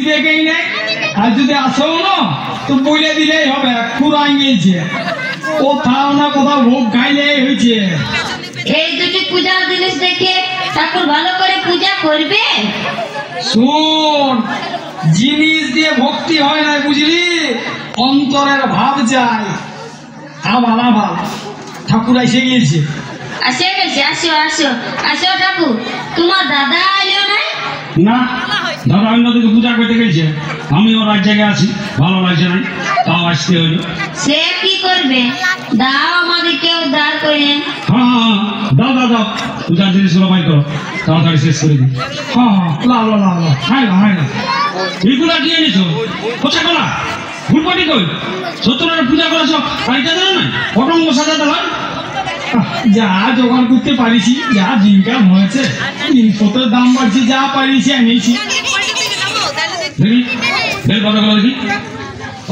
দেখেই নাই আর যদি আসো না তো বলে দিলেই হবে পুরাই গেছে কোথাও না কোথাও ভোগ খাইলেই হয়েছে। এই দুটি পূজার জিনিস দেখে ঠাকুর ভালো করে পূজা করবে। শোন, জিনিস দিয়ে ভক্তি হয় না বুঝলি, অন্তরের ভাব যায়। আবার আবার ঠাকুর এসে গিয়েছে। আসে গেছে, আসো আসো আসো ঠাকুর। তোমার দাদা এলো না? না, দাদা অন্যদিকে পূজা করতে গেছে, আমি ওর এক জায়গায় আছি, ভালো লাগছে না, তাও আসতে হইল। সে কি করবে, দাও আমাদেরকে উদ্ধার করে। হ্যাঁ, দাও দাও দাও, পূজার জিনিসগুলো বাই করো, তাড়াতাড়ি শেষ করে দিই। হ্যাঁ লালো লালো, হাই না হাই না। এইগুলা কি এনেছো? কোথা কলা ফুলপটি কই? সত্যনারায়ণ পূজা করেছ, বাড়িতে জানো না পটঙ্গ সাজাতে হয়। যা জোগাড় করতে পারিছি, যা দিনকাল হয়েছে, জিনিসপত্রের দাম বাড়ছে, যা পারিছি এনেছি। দেখি বেল পাতাগুলো দেখি।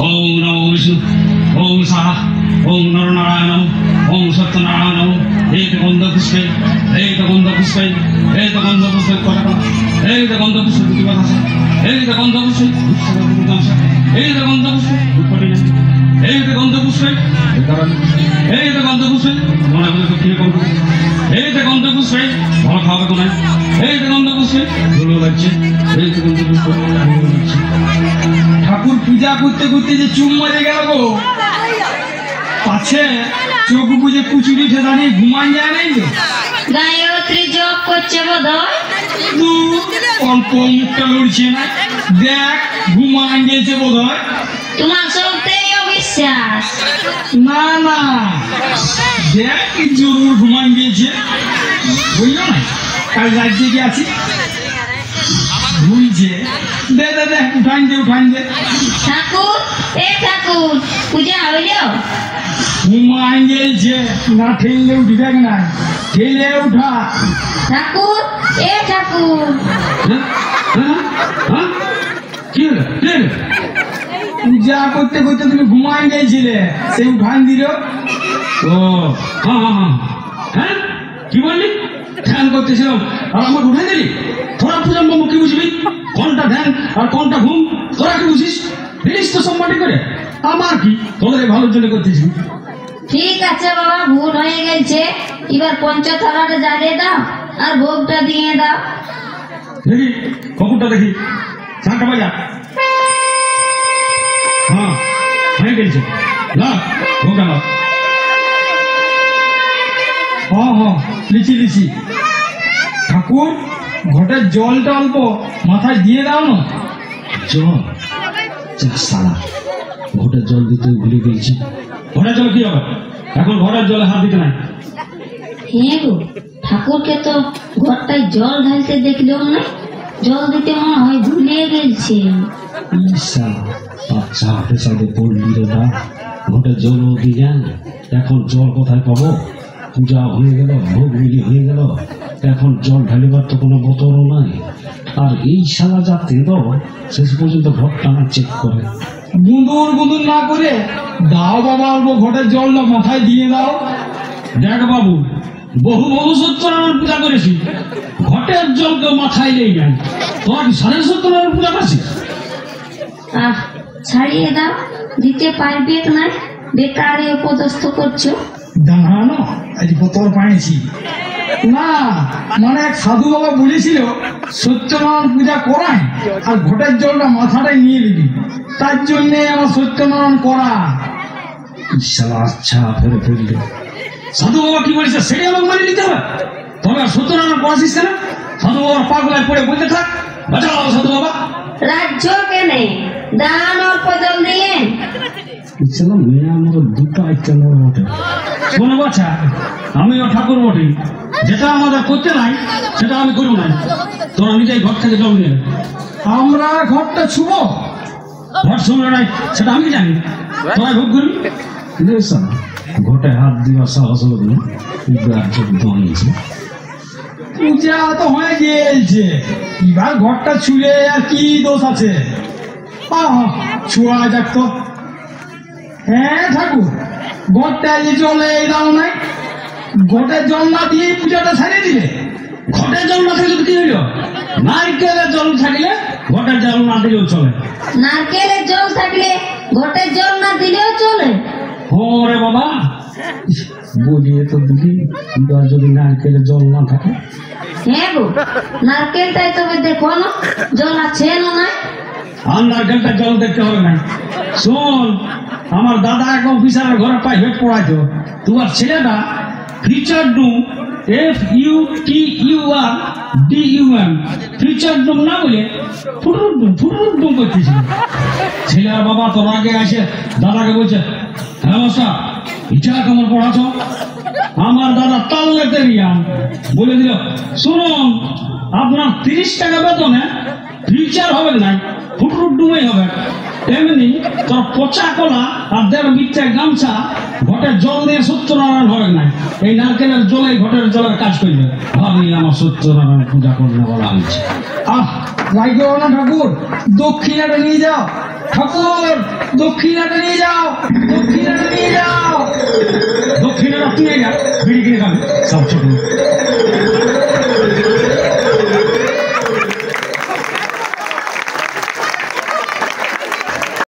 ওম নমো বিষ্ণু, ওম সাহা, ওম নরনারায়ণ, ওম সত্যনারায়ণ, এই তো গন্ধ পুষ্পে, এই তো গন্ধ পুষ্পে, এই তো গন্ধ পুষ্পে কথা কথা, এই তো গন্ধ পুষ্পে দুটি কথা, এই তো গন্ধ পুষ্পে এই তো গন্ধ পুষ্পে ফুলপটি না, এই তো গন্ধ পুষ্পে এই তো গন্ধ পুষ্পে মনে হলে দক্ষিণে গন্ধ, এই তো গন্ধ পুষ্পে ভালো খাওয়াবে তো নাই, এই তো গন্ধ পুষ্পে ভালো লাগছে, এই তো গন্ধ পুষ্পে ভালো লাগছে। ঠাকুর পূজা করতে করতে যে চুম মরে গেল গো, পাছে চোখ বুঝে কুচুরি ঠেকা নিয়ে ঘুমান যায় নাই তো। গায়ত্রী জপ করছে বোধ হয়। অল্প মুখটা লড়ছে না, দেখ ঘুমান গেছে বোধ হয়। তোমার সত্যিই অবিশ্বাস। না না, দেখ কি জরুর ঘুমান গিয়েছে, বুঝলো না? কাল রাজ্যে গিয়ে আছি, ভুলছে। দে দে দে, উঠান দে উঠান দে। ঠাকুর, এ ঠাকুর, পূজা হইল? ঘুমান গিয়েছে, না ঠেললে উঠি, দেখ না ঠেলে উঠা। ঠাকুর, এ ঠাকুর। হ্যাঁ হ্যাঁ হ্যাঁ, কি হলো কি হলো? পূজা করতে করতে তুমি ঘুমান গিয়েছিলে, সে উঠান দিল। ও হ্যাঁ হ্যাঁ হ্যাঁ হ্যাঁ, কি বললি? ধ্যান করতেছিলাম আর আমার উঠে দিলি? তোরা পূজার বাবু কি বুঝবি? কোনটা ধ্যান আর কোনটা ঘুম তোরা কি বুঝিস? জিনিস তো সম্মাটি করে, আমার কি তোদের এই ভালোর জন্য করতেছি। ঠিক আছে বাবা, ভুল হয়ে গেছে, এবার পঞ্চথালাটা জ্বালিয়ে দাও আর ভোগটা দিয়ে দাও। দেখি কপুরটা দেখি, চারটা বাজা। হ্যাঁ হয়ে গেছে, না ভোগটা না। হ্যাঁ হ্যাঁ, লিচি লিচি। ঠাকুর, ঘটের জলটা অল্প মাথায় দিয়ে দাও না। জল? সারা ঘটের জল দিতে ভুলে গেছি। ঘটের জল কি হবে এখন? ঘটের জলে হাত দিতে নাই। হ্যাঁ গো, ঠাকুরকে তো ঘরটায় জল ঢালতে দেখলেও না, জল দিতে মনে হয় ভুলে গেছে। আচ্ছা পেশাবে পড়লি রে না, ঘটের জল দিয়ে এখন জল কোথায় পাবো? পূজা হয়ে গেল, ভোগ মিলি হয়ে গেল, এখন জল ঢালিবার তো কোনো বোতলও নাই। আর এই শালা যাতে তো শেষ পর্যন্ত ঘরটা না চেক করে। গুঁদুর গুঁদুর না করে দাও বাবা, অল্প ঘটের জলটা মাথায় দিয়ে দাও। দেখ বাবু, বহু বহু সত্যনারায়ণ পূজা করেছি, ঘটের জলকে মাথায় নেই নাই, তোর সাড়ে সত্যনারায়ণ পূজা করছিস? আহ, ছাড়িয়ে দাও, দিতে পারবে না, বেকারে উপদস্থ করছো। দাঁড়ানো, আজ বোতল পাইছি না, মানে এক সাধু বাবা বলেছিল সত্যনারায়ণ পূজা করাই আর ঘটের জলটা মাথাটায় নিয়ে দিবি, তার জন্যে আমার সত্যনারায়ণ করা। শালা আচ্ছা ফেরে ফেললে সাধু বাবা কি বলেছে সেটা আমাকে মানে নিতে হবে। তবে আর সত্যনারায়ণ পড়াছিস কেন? সাধু বাবার পাগলায় পড়ে বলতে থাক, বাঁচাও সাধু বাবা। রাজ্য কেনে দান অল্প জল দিয়ে। মেয়ে আমার দুটো আইটেম বটে। শোনো বাচ্চা, আমিও ঠাকুর বটে, যেটা আমাদের করতে নাই সেটা আমি করবো না। তোরা নিজেই ঘর থেকে জল নিয়ে আমরা ঘরটা ছুব, ঘর শুনলো নাই সেটা আমি জানি, তোরা ভোগ করবি। ঘটে হাত দিবার সাহস হলো না, পূজা তো হয়ে গিয়েছে, এবার ঘরটা ছুলে আর কি দোষ আছে? ছুয়া যাক তো। হ্যাঁ ঠাকুর, ঘরটা যে জলে দাও নাই, ঘটের জল না দিয়ে পূজাটা ছাড়িয়ে দিলে। ঘটের জল না থাকলে কি হইল? নারকেলের জল থাকলে ঘটের জল না দিলেও চলে। নারকেলের জল থাকলে ঘটের জল না দিলেও চলে। ওরে বাবা, বলিয়ে তো দিলি, এবার যদি নারকেলের জল না থাকে। হ্যাঁ গো, নারকেলটাই তবে দেখো না জল আছে না নাই। আর নারকেলটা জল দেখতে হবে না। শোন, আমার দাদা এক অফিসারের ঘরে প্রাইভেট পড়াইতো। তোমার ছেলেটা ফিচার ডুম, FUTURDUM, ফিচার ডুম না বলে ফুটুর ডুম করতেছিল। ছেলেরা বাবা তোর আগে আসে দাদাকে বলছে, হ্যাঁ মাস্টার ইচ্ছা কেমন পড়াছো? আমার দাদা তাল্লেতে রিয়াম বলে দিল, শুনুন আপনার 30 টাকা বেতনে ফিচার হবে না, ফুটুর ডুমই হবে। তেমনি তোর পচা কলা আর 1.5 বিঘা গামছা ঘটের জল দিয়ে সত্যনারায়ণ হবে না। এই নারকেলের জলে ঘটের জলের কাজ করবে। ভাবি আমার সত্যনারায়ণ পূজা করবে বলা হয়েছে। রাইগো না ঠাকুর, দক্ষিণাটা নিয়ে যাও। ঠাকুর, দক্ষিণাটা নিয়ে যাও, দক্ষিণাটা নিয়ে যাও। দক্ষিণের আপনি বিড়ি কিনে খাবে সব ছোট